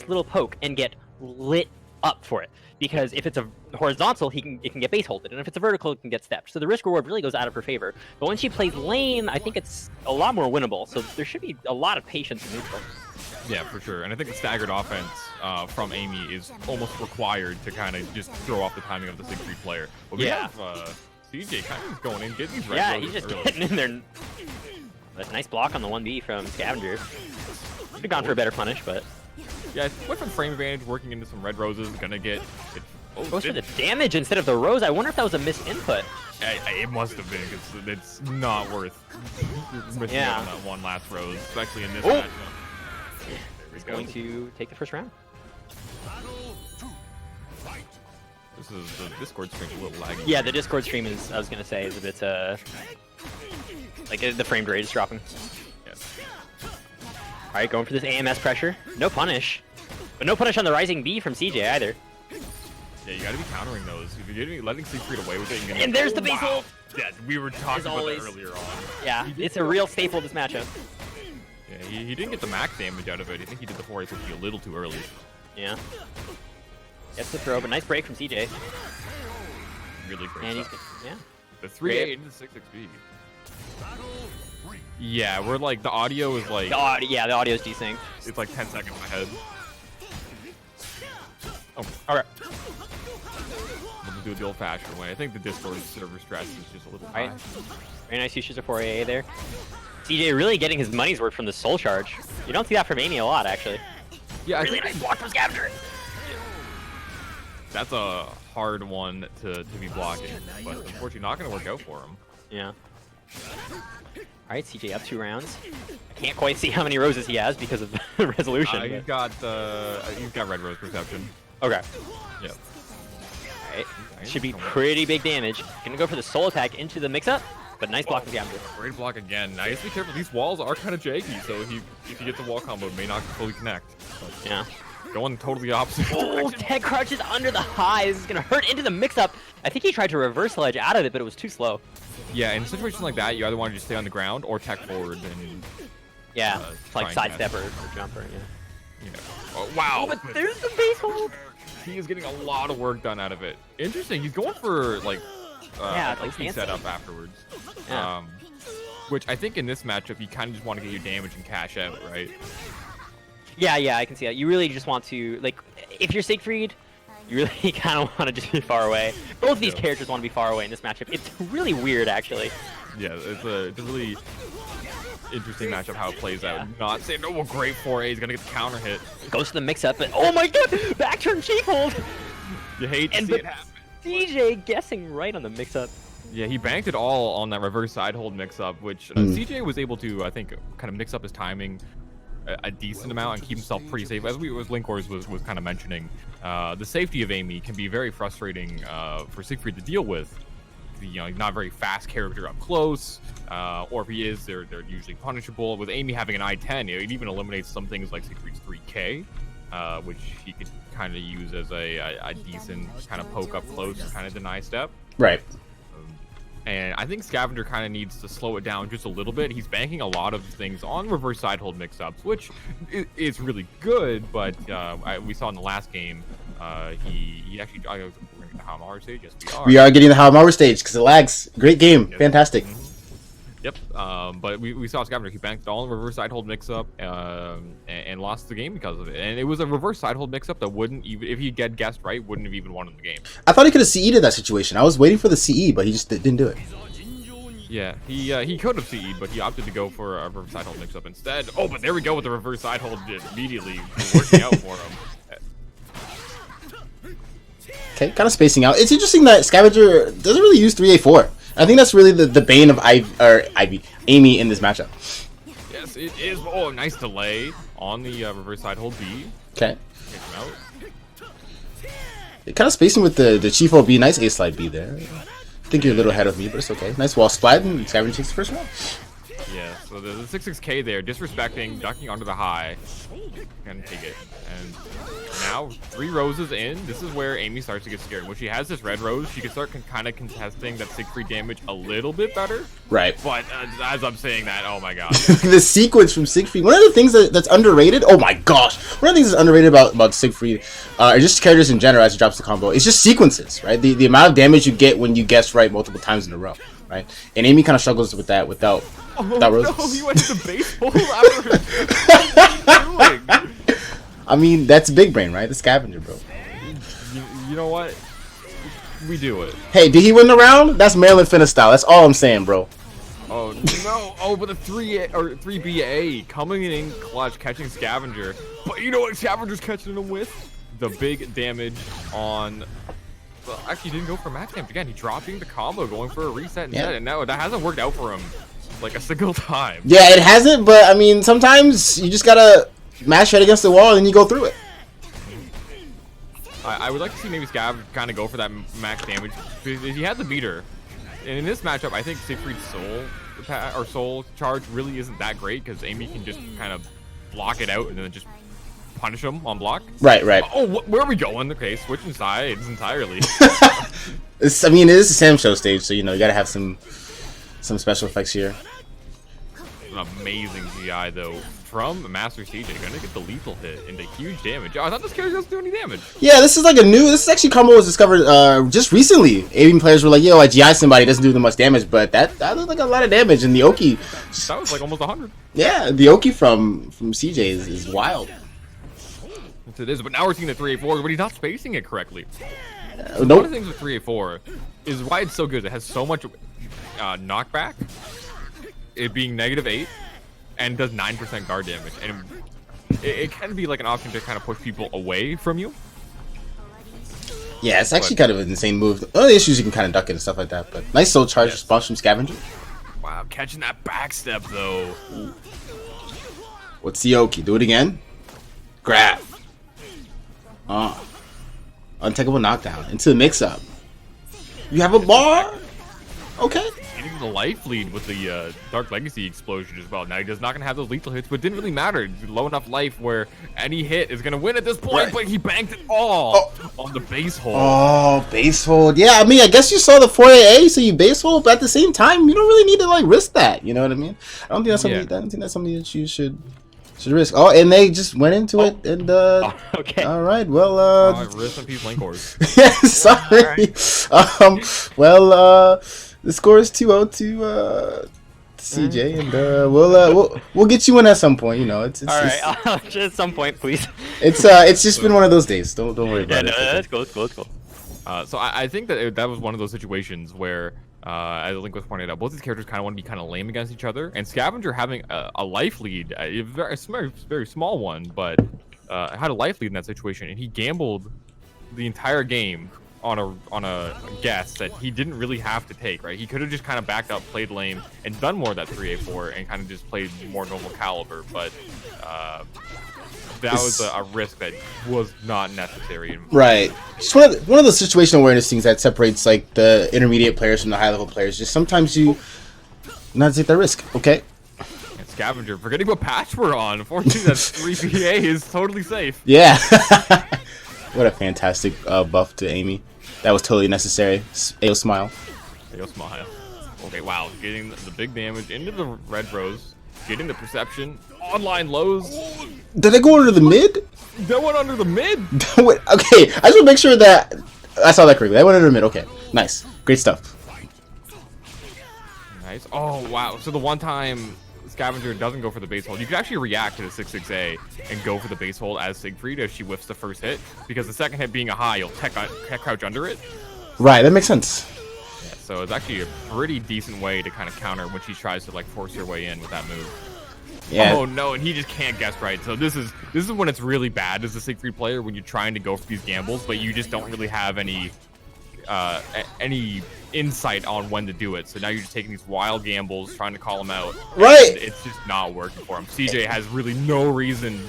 nice little poke and get lit up for it. Because if it's a horizontal, it can get base holded, and if it's a vertical, it can get stepped. So the risk reward really goes out of her favor. But when she plays lane, I think it's a lot more winnable. So there should be a lot of patience in neutral. Yeah, for sure. And I think the staggered offense from Amy is almost required to kind of just throw off the timing of the Siegfried player. But we have CJ kind of going in, getting these red he's just early. getting in there. But nice block on the 1B from Scavenger. Could have gone for a better punish, but... Yeah, went from frame advantage, working into some red roses, gonna get... Goes for the damage instead of the rose. I wonder if that was a missed input. It must have been, because it's not worth missing out on that one last rose, especially in this matchup. He's going to take the first round. This is the Discord stream a little laggy. Yeah, the Discord stream is, I was going to say, is a bit, like, the frame rate is dropping. Yes. Alright, going for this AMS pressure. No punish. But no punish on the Rising B from CJ either. Yeah, you gotta be countering those. If you're letting Siegfried away with it, you're gonna... And there's the base hold! Yeah, we were talking about that earlier on. Yeah, it's a real staple of this matchup. Yeah, he didn't get the max damage out of it. I think he did the 450 a little too early. Yeah. Gets the throw, but nice break from CJ. Really great And stuff. yeah. The 3A into the 6XB. Yeah, we're like, the audio is like... The audio is desynced. It's like 10 seconds ahead. Oh, alright. We'll do it the old-fashioned way. I think the Discord server stress is just a little high. Very nice usage of 4AA there. CJ really getting his money's worth from the soul charge. You don't see that from Amy a lot, actually. Yeah, really nice block from Scavenger. That's a hard one to be blocking, but unfortunately not going to work out for him. Yeah. Alright, CJ up 2 rounds. I can't quite see how many roses he has because of the resolution. He's got red rose perception. Okay. Yeah. Alright. Should be pretty big damage. Gonna go for the soul attack into the mix-up, but nice block from Scavenger. Great block again. Now you have to be careful. These walls are kind of jaggy, so if you get the wall combo, it may not fully connect. But yeah. Going totally opposite direction. Tech crunches under the high. This is gonna hurt into the mix-up. I think he tried to reverse ledge out of it, but it was too slow. Yeah, in situations like that, you either want to just stay on the ground or tech forward and like sidestep or jumper. Yeah. Oh, wow. Oh, but there's the base hold. He is getting a lot of work done out of it. Interesting. He's going for like like setup afterwards. Yeah. Which I think in this matchup, you kind of just want to get your damage and cash out, right? Yeah, I can see that. You really just want to, like, if you're Siegfried, you really kind of want to just be far away. Both of these characters want to be far away in this matchup. It's really weird, actually. Yeah, it's a really interesting matchup how it plays out. Not saying, oh, well, great 4A, he's going to get the counter hit. Goes to the mix-up, but oh my god! Back turn cheek hold! You hate to see it happen. CJ guessing right on the mix-up. Yeah, he banked it all on that reverse side hold mix-up, which CJ was able to, I think, kind of mix up his timing a decent amount and keep himself pretty safe. As Linkors was kind of mentioning, the safety of Amy can be very frustrating for Siegfried to deal with. You know, he's not a very fast character up close, or if he is, they're usually punishable. With Amy having an I-10, it even eliminates some things like Siegfried's 3K, which he could kind of use as a decent kind of poke up close and kind of deny step. Right. And I think Scavenger kind of needs to slow it down just a little bit. He's banking a lot of things on reverse side hold mix-ups, which is really good, but we saw in the last game, he actually... we're going to get the Hamar stage? Yes, we are. We are getting the Hamar stage because it lags. Great game. Yep. Fantastic. Yep. But we saw Scavenger. He banked all in reverse side hold mix-up and lost the game because of it. And it was a reverse side hold mix-up that wouldn't even... If he get guessed right, wouldn't have even won in the game. I thought he could have CE'd in that situation. I was waiting for the CE, but he just didn't do it. Yeah, he could have CE'd, but he opted to go for a reverse side hold mix-up instead. Oh, but there we go with the reverse side hold immediately working out for him. Okay, kind of spacing out. It's interesting that Scavenger doesn't really use 3A4. I think that's really the bane of Amy in this matchup. Yes, it is. Oh, nice delay on the reverse side hold B. Okay. Kind of spacing with the Chief OB. Nice A slide B there. I think you're a little ahead of me, but it's okay. Nice wall splat, and Scavenger takes the first one. Yeah, so the 6-6K there, disrespecting, ducking onto the high. Gonna take it. And now 3 roses in. This is where Amy starts to get scared. When she has this red rose, she can start kind of contesting that Siegfried damage a little bit better. Right. But as I'm saying that, oh my god. The sequence from Siegfried. One of the things that's underrated. Oh my gosh. One of the things that's underrated about Siegfried, or just characters in general as he drops the combo, it's just sequences, right? The amount of damage you get when you guess right multiple times in a row, right? And Amy kind of struggles with that without roses. No, he went to the baseball after. What are you doing? I mean, that's big brain, right? The Scavenger, bro. You know what? We do it. Hey, did he win the round? That's Maryland Finna style. That's all I'm saying, bro. Oh no! Oh, but the 3BA coming in clutch, catching Scavenger. But you know what Scavenger's catching him with? The big damage on. Well, actually, he didn't go for max damage again. He dropping the combo, going for a reset instead, and now that hasn't worked out for him like a single time. Yeah, it hasn't. But I mean, sometimes you just gotta mash it against the wall and then you go through it. I would like to see maybe Scav kind of go for that max damage. He had the meter. And in this matchup, I think Siegfried's soul charge really isn't that great because Amy can just kind of block it out and then just punish him on block. Right. Oh, where are we going? Okay, switching sides entirely. I mean, it is a Sam show stage, so you know you gotta have some special effects here. An amazing GI though from MasterCJ, gonna get the lethal hit into huge damage. Oh, I thought this character doesn't do any damage. Yeah, this is like this is actually combo was discovered just recently. Aiming players were like, yo, I GI somebody, doesn't do that much damage, but that looked like a lot of damage. And the Oki, that was like almost 100. Yeah, the Oki from CJ is wild. Yes, it is, but now we're seeing the 384, but he's not spacing it correctly. Nope. One of the things with 384 is why it's so good. It has so much knockback, it being -8, and does 9% guard damage, and it can be like an option to kind of push people away from you. Yeah, it's actually kind of an insane move. One of the issues you can kind of duck it and stuff like that, but nice soul charge response from Scavenger. Wow, catching that backstep though. What's the Oki? Do it again. Grab. Untakeable knockdown into the mix-up. You have a bar. Okay. Getting the life lead with the Dark Legacy explosion as well. Now he does not gonna have those lethal hits, but it didn't really matter. Low enough life where any hit is gonna win at this point, Right. but he banked it all on the base hold. Oh, base hold. Yeah, I mean, I guess you saw the 4AA, so you base hold, but at the same time, you don't really need to like risk that. You know what I mean? I don't think that's something. I don't think that's something that you should risk. Oh, and they just went into it, and okay. All right. Well, Rest in peace, lane cores. yeah, sorry. The score is 2-0 to CJ, and we'll get you in at some point. You know, it's all right. Just at some point, please. It's just been one of those days. Don't worry about it. That's cool. So I think that that was one of those situations where, as Link was pointing out, both these characters kind of want to be kind of lame against each other, and Scavenger having a life lead, a very small one, but had a life lead in that situation, and he gambled the entire game on a guess that he didn't really have to take. Right, he could have just kind of backed up, played lame, and done more of that 3A4, and kind of just played more normal caliber, but. That was a risk that was not necessary. Right. Just one of those situational awareness things that separates like the intermediate players from the high level players. Just sometimes you not take that risk. Okay. And Scavenger, forgetting what patch we're on. Unfortunately, that 3PA is totally safe. Yeah. What a fantastic buff to Amy. That was totally necessary. Ayo smile. Ayo smile. Okay, wow. Getting the big damage into the red rose. Getting the perception. Online lows. Did they go under the mid? That went under the mid. Wait, okay, I just want to make sure that I saw that correctly. That went under the mid. Okay, nice, great stuff. Nice. Oh wow. So the one time Scavenger doesn't go for the base hold, you could actually react to the 6-6A and go for the base hold as Siegfried if she whiffs the first hit, because the second hit being a high, you'll tech crouch under it. Right, that makes sense. Yeah, so it's actually a pretty decent way to kind of counter when she tries to like force her way in with that move. Yeah. Oh no, and he just can't guess right. So this is when it's really bad as a Siegfried player, when you're trying to go for these gambles, but you just don't really have any insight on when to do it. So now you're just taking these wild gambles, trying to call him out. Right. It's just not working for him. CJ has really no reason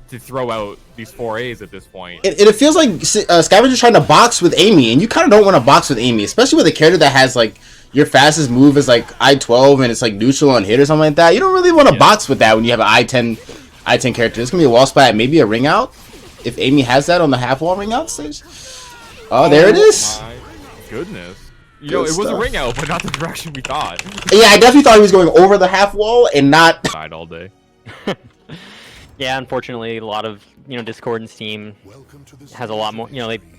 to throw out these 4As at this point. It feels like Scavenger's trying to box with Amy, and you kind of don't want to box with Amy, especially with a character that has like your fastest move is like I-12 and it's like neutral on hit or something like that. You don't really want to box with that when you have an I-10 character. It's gonna be a wall splat, maybe a ring out. if Amy has that on the half wall ring out stage. Oh, there it is. My goodness. Yo, it was a ring out, but not the direction we thought. Yeah, I definitely thought he was going over the half wall and not. Died all day. Yeah, unfortunately, a lot of Discord and Steam has a lot more.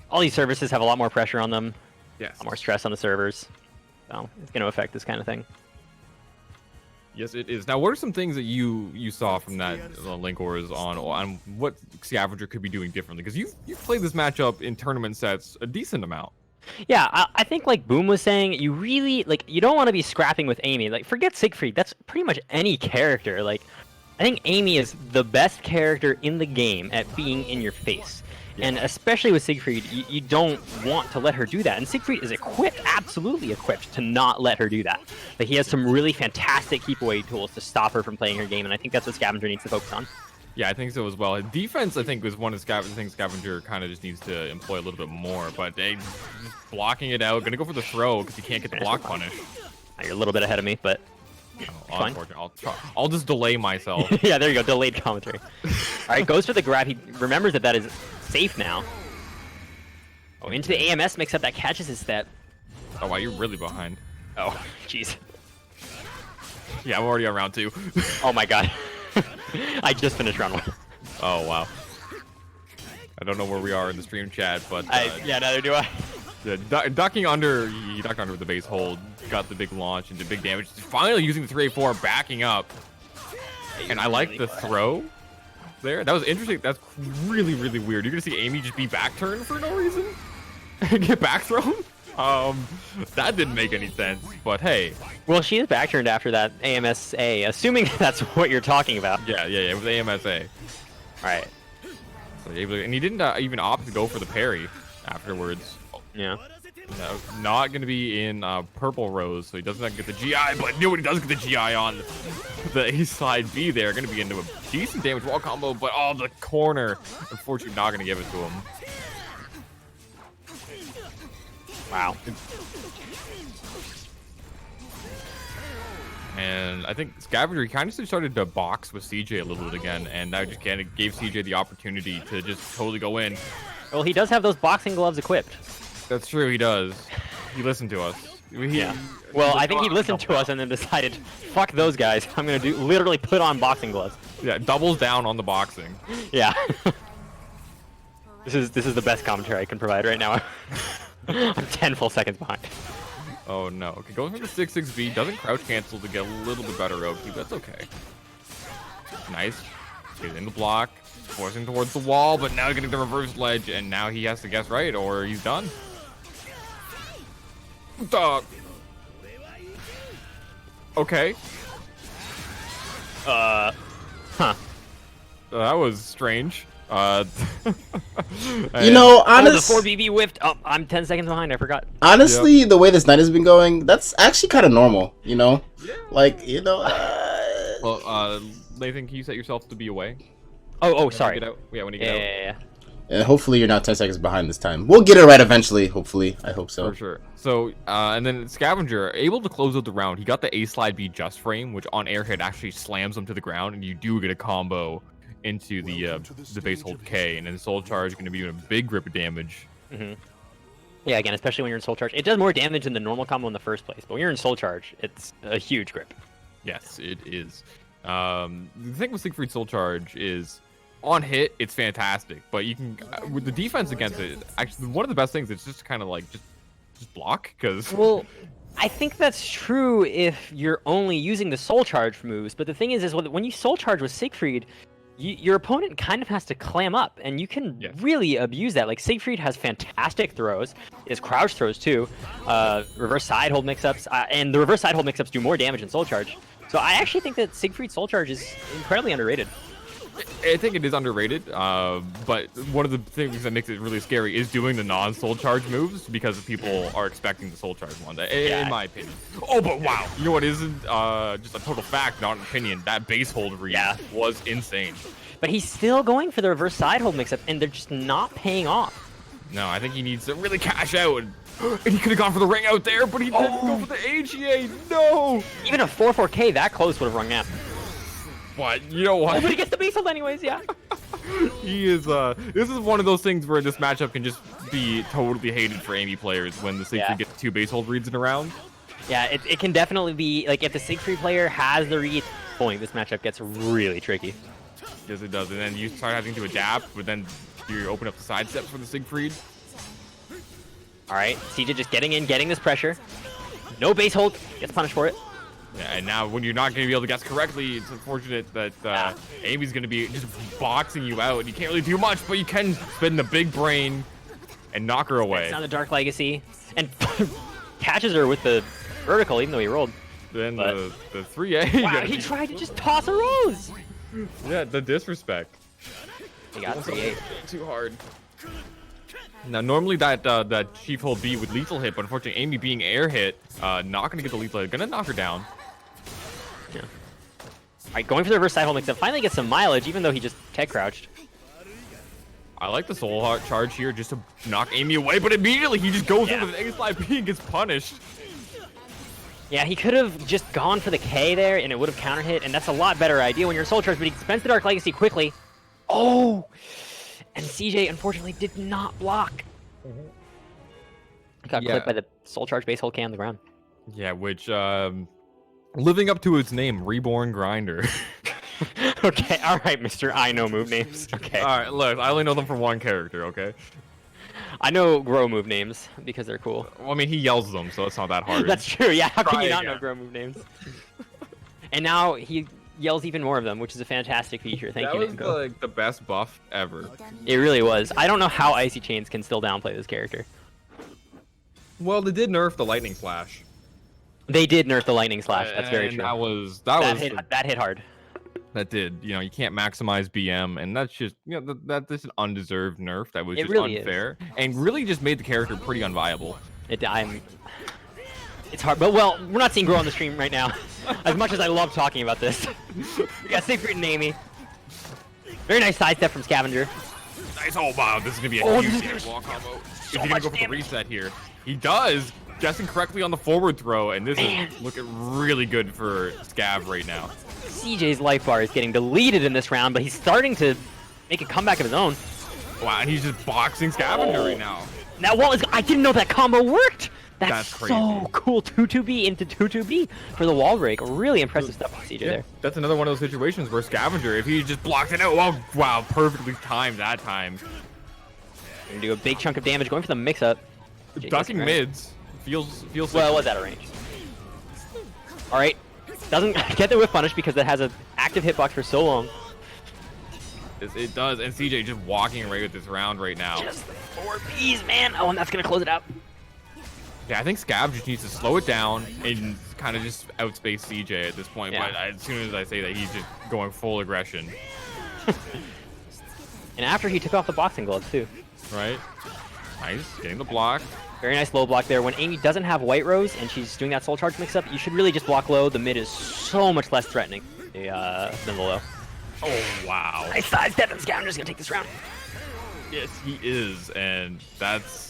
All these services have a lot more pressure on them. Yes. A lot more stress on the servers. So it's going to affect this kind of thing. Yes, it is. Now, what are some things that you saw from that Link Wars on what Scavenger could be doing differently? Because you've played this matchup in tournament sets a decent amount. Yeah, I think like Boom was saying, you really you don't want to be scrapping with Amy. Like, forget Siegfried. That's pretty much any character. Like, I think Amy is the best character in the game at being in your face. And especially with Siegfried, you don't want to let her do that. And Siegfried is equipped, absolutely equipped, to not let her do that. Like, he has some really fantastic keep-away tools to stop her from playing her game, and I think that's what Scavenger needs to focus on. Yeah, I think so as well. Defense, I think, was one of the things Scavenger kind of just needs to employ a little bit more. But just blocking it out, gonna go for the throw because he can't get the block punish. You're a little bit ahead of me, but fine. I'll just delay myself. Yeah, there you go, delayed commentary. All right, goes for the grab. He remembers that is safe now. Oh, into the AMS mix-up that catches his step. Oh, wow, you're really behind. Oh, jeez. Yeah, I'm already on round 2. Oh my god. I just finished round 1. Oh, wow. I don't know where we are in the stream chat, but... yeah, neither do I. Yeah, ducking under, he ducked under with the base hold, got the big launch and did big damage. Finally using the 3-8-4, backing up. And I like the throw there. That was interesting. That's really, really weird. You're going to see Amy just be back turned for no reason? Get back thrown? That didn't make any sense, but hey. Well, she is back turned after that AMSA, assuming that's what you're talking about. Yeah, it was AMSA. Alright. So, and he didn't even opt to go for the parry afterwards. Yeah. No, not going to be in purple rose, so he doesn't get the GI, but nobody does get the GI on the A side B there. Going to be into a decent damage wall combo, but the corner, unfortunately, not going to give it to him. Wow. And I think Scavenger, he kind of started to box with CJ a little bit again, and that just kind of gave CJ the opportunity to just totally go in. Well, he does have those boxing gloves equipped. That's true, he does. He listened to us. Yeah. Well, I think he listened to us and then decided, fuck those guys. I'm gonna literally put on boxing gloves. Yeah, doubles down on the boxing. Yeah. This is the best commentary I can provide right now. I'm 10 full seconds behind. Oh no. Okay, going for the 6-6B, doesn't crouch cancel to get a little bit better road keep. That's okay. Nice. He's in the block, forcing towards the wall, but now getting the reverse ledge, and now he has to guess right or he's done. Okay. Huh. That was strange. Honestly, the 4BB whiffed. Oh, I'm 10 seconds behind. I forgot. Honestly, the way this night has been going, that's actually kind of normal. Yeah. Like, Well, Nathan, can you set yourself to be away? Oh, sorry. Yeah, when you get out. Yeah. And hopefully you're not 10 seconds behind this time. We'll get it right eventually, hopefully. I hope so. For sure. So, and then Scavenger, able to close out the round. He got the A-slide B just frame, which on airhead actually slams him to the ground, and you do get a combo into the base hold K, and then Soul Charge is going to be doing a big grip of damage. Mm-hmm. Yeah, again, especially when you're in Soul Charge. It does more damage than the normal combo in the first place, but when you're in Soul Charge, it's a huge grip. Yes, it is. The thing with Siegfried Soul Charge is, on hit, it's fantastic, but you can, with the defense against it, actually, one of the best things is just kind of like, just block, because... Well, I think that's true if you're only using the Soul Charge moves, but the thing is when you Soul Charge with Siegfried, your opponent kind of has to clam up, and you can really abuse that. Like, Siegfried has fantastic throws, his crouch throws too, reverse side hold mix-ups, and the reverse side hold mix-ups do more damage than Soul Charge. So I actually think that Siegfried Soul Charge is incredibly underrated. I think it is underrated, but one of the things that makes it really scary is doing the non-Soul Charge moves, because people are expecting the Soul Charge one, in my opinion. Oh, but wow! You know what isn't just a total fact, not an opinion? That base hold read was insane. But he's still going for the reverse side hold mix-up, and they're just not paying off. No, I think he needs to really cash out. And he could have gone for the ring out there, but he didn't go for the AGA. No! Even a 4-4K that close would have rung out. What? You know what? Oh, but he gets the base hold anyways, yeah. He is. This is one of those things where this matchup can just be totally hated for Amy players when the Siegfried gets 2 base hold reads in a round. Yeah, it can definitely be like if the Siegfried player has the read, boy, this matchup gets really tricky. Yes, it does. And then you start having to adapt, but then you open up the sidestep for the Siegfried. All right, CJ just getting in, getting this pressure. No base hold, gets punished for it. Yeah, and now when you're not going to be able to guess correctly, it's unfortunate that Amy's going to be just boxing you out. You can't really do much, but you can spin the big brain and knock her away. It's on the Dark Legacy, and catches her with the vertical, even though he rolled. Then the 3A. Wow, he tried to just toss a rose. Yeah, the disrespect. He got 3A. Too hard. Now, normally that Chief Hold B with lethal hit, but unfortunately, Amy being air hit, not going to get the lethal hit. Going to knock her down. Yeah. All right, going for the reverse side hold mix-up. Finally gets some mileage, even though he just tech crouched. I like the soul heart charge here just to knock Amy away, but immediately he just goes in with an A-slide B and gets punished. Yeah, he could have just gone for the K there, and it would have counter hit, and that's a lot better idea when you're soul charged, but he spends the Dark Legacy quickly. Oh! And CJ, unfortunately, did not block. Got clipped by the soul charge base hold K on the ground. Yeah, which, living up to its name, Reborn Grinder. Okay, alright, Mr. I know move names. Okay. Alright, look, I only know them from one character, okay? I know Grow move names because they're cool. Well, I mean, he yells them, so it's not that hard. That's true, yeah. How can Try you not again. know Grow move names? And now he yells even more of them, which is a fantastic feature. Thank you, That was Nico. like the best buff ever. It really was. I don't know how Icy Chains can still downplay this character. Well, they did nerf the Lightning Flash. They did nerf the Lightning Slash. That's very And true. that Hit hard. That did. You know, you can't maximize BM, and that's just, you know, that's an undeserved nerf that was It just really unfair, and really just made the character pretty unviable. It's hard, but well, we're not seeing Grow on the stream right now. As much as I love talking about this. We got Siegfried and Amy. Very nice sidestep from Scavenger. Nice. Oh wow, this is gonna be a this huge is wall combo. Is so he gonna much go for the damage. reset here? He does. Guessing correctly on the forward throw, and this is looking really good for Scav right now. CJ's life bar is getting deleted in this round, but he's starting to make a comeback of his own. Wow, and he's just boxing Scavenger right now. That wall is. I didn't know that combo worked. That's crazy. so cool. 2-2B into 2-2B for the wall break. Really impressive stuff from CJ there. That's another one of those situations where Scavenger, if he just blocked it out, wow, perfectly timed that time. Gonna do a big chunk of damage, going for the mix-up. Ducking mids feels. Well, it was out of range. All right, doesn't get the whiff punish because it has an active hitbox for so long. It does, and CJ just walking away with this round right now. Just 4 Ps, man. Oh, and that's gonna close it out. Yeah, I think Scav just needs to slow it down and kind of just outspace CJ at this point. Yeah. But as soon as I say that, he's just going full aggression. And after he took off the boxing gloves too. Right? Nice, getting the block. Very nice low block there. When Amy doesn't have White Rose and she's doing that soul charge mix-up, you should really just block low. The mid is so much less threatening than the low. Oh, wow. Nice sidestep, and Scavenger's gonna take this round. Yes, he is, and that's...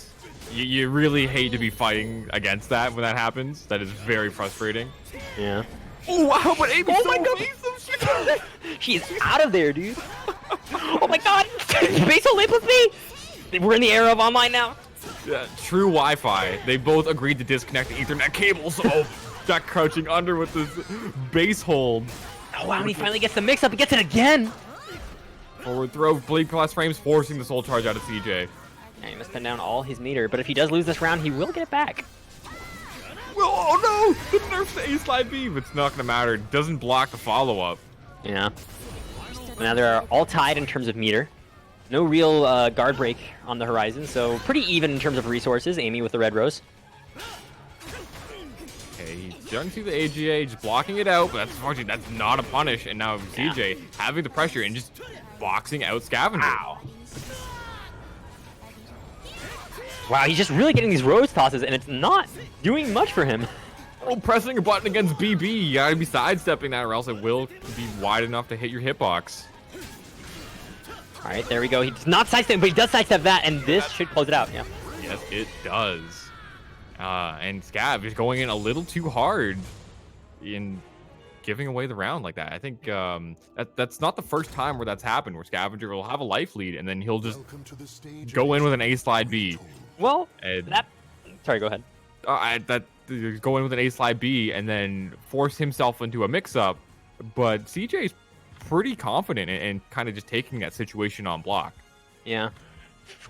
You really hate to be fighting against that when that happens. That is very frustrating. Yeah. Oh, wow, but Amy's Oh so my God. evasive. She is out of there, dude. Oh my God! Base hold lip with me! We're in the era of online now. Yeah, true Wi-Fi. They both agreed to disconnect the Ethernet cable, so Jack crouching under with this base hold. Oh wow, and he finally gets the mix-up. He gets it again! Forward throw, blade cross frames, forcing the soul charge out of CJ. And he must pin down all his meter, but if he does lose this round, he will get it back. Well, oh no! The nerf to A-slide beam. It's not gonna matter. It doesn't block the follow-up. Yeah. Now they're all tied in terms of meter. No real guard break on the horizon, so pretty even in terms of resources. Amy with the red rose. Okay, he's starting to the AGA, just blocking it out, but that's unfortunately, that's not a punish. And now CJ having the pressure and just boxing out Scavenger. Wow. Wow, he's just really getting these rose tosses, and it's not doing much for him. Oh, pressing a button against BB. You gotta be sidestepping that, or else it will be wide enough to hit your hitbox. All right, there we go. He's not sidestepping, but he does sidestep that, and this should close it out. Yeah. Yes, it does. And Scav is going in a little too hard. And giving away the round like that. I think that's not the first time where that's happened, where Scavenger will have a life lead and then he'll just go in with an A slide B. Well, And, sorry, go ahead. Go in with an A slide B and then force himself into a mix-up. But CJ's pretty confident in kind of just taking that situation on block. Yeah.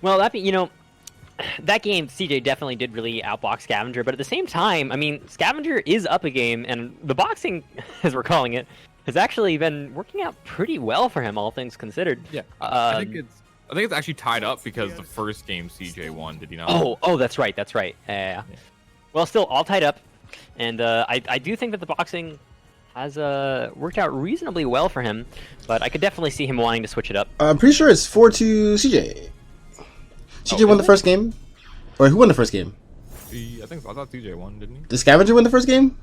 Well, that game, CJ definitely did really outbox Scavenger, but at the same time, I mean, Scavenger is up a game, and the boxing, as we're calling it, has actually been working out pretty well for him, all things considered. Yeah, I think it's actually tied up because the first game CJ won. Did he not? Oh, that's right. Yeah. Well, still all tied up, and I do think that the boxing has worked out reasonably well for him, but I could definitely see him wanting to switch it up. I'm pretty sure it's 4-2 CJ. CJ won the first game, or who won the first game? I thought CJ won, didn't he? Did Scavenger win the first game?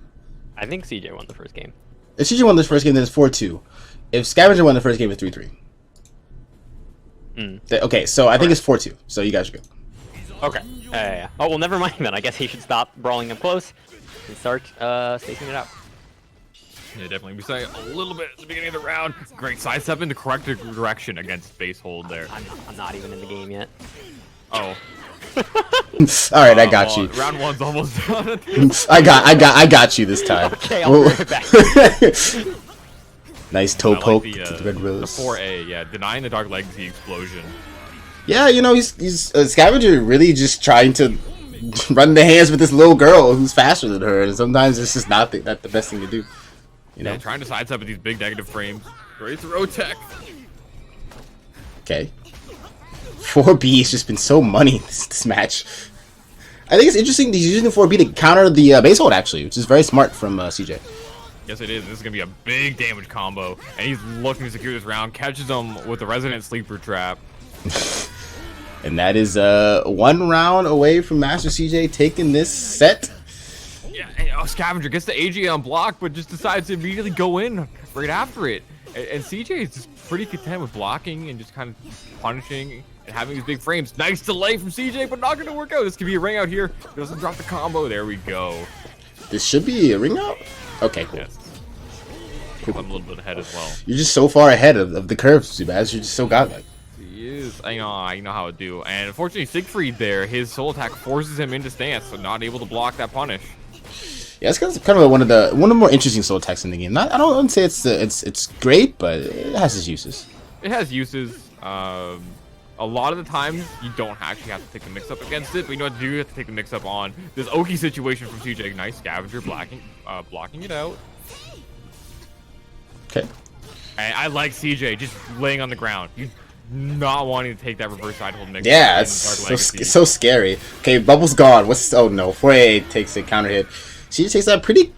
I think CJ won the first game. If CJ won the first game, then it's 4-2. If Scavenger won the first game, it's 3-3. Okay, so I think it's 4-2. So you guys are good. Okay. Yeah. Oh well, never mind then. I guess he should stop brawling up close and start spacing it out. Yeah, definitely. We say a little bit at the beginning of the round. Great sidestep in the correct direction against base hold there. I'm not even in the game yet. Oh. All right, I got you. Round one's almost done. I got you this time. Okay, I'll be right back. Nice toe poke the, to the red rose. The 4A, yeah, denying the Dark Legacy explosion. Yeah, you know, he's Scavenger really just trying to run the hands with this little girl who's faster than her, and sometimes it's just not the best thing to do. You know, trying to sidestep with these big negative frames. Great throw tech. Okay. 4B has just been so money this match. I think it's interesting that he's using the 4B to counter the base hold, actually, which is very smart from CJ. Yes, it is. This is going to be a big damage combo. And he's looking to secure this round. Catches him with the Resident Sleeper Trap. And that is 1 round away from MasterCJ taking this set. Yeah, and, Scavenger gets the AG on block, but just decides to immediately go in right after it. And CJ is just pretty content with blocking and just kind of punishing and having these big frames. Nice delay from CJ, but not going to work out. This could be a ring out here. Doesn't drop the combo. There we go. This should be a ring out? Okay, cool. Yes. Cool. I'm a little bit ahead as well. You're just so far ahead of the curve, Zubaz. You're just so godlike. He is. I know how it do. And unfortunately, Siegfried there, his soul attack forces him into stance, so not able to block that punish. Yeah, it's kind of one of the more interesting soul attacks in the game. I don't say it's great, but it has its uses. It has uses. A lot of the times you don't actually have to take the mix up against it, but you know what to do? You have to take the mix up on this Oki situation from CJ. Nice Scavenger blocking it out. Okay. And I like CJ just laying on the ground. You not wanting to take that reverse side hold mix. Yeah, it's so scary. Okay, bubble's gone. Oh no, 4A takes a counter hit. She takes that pretty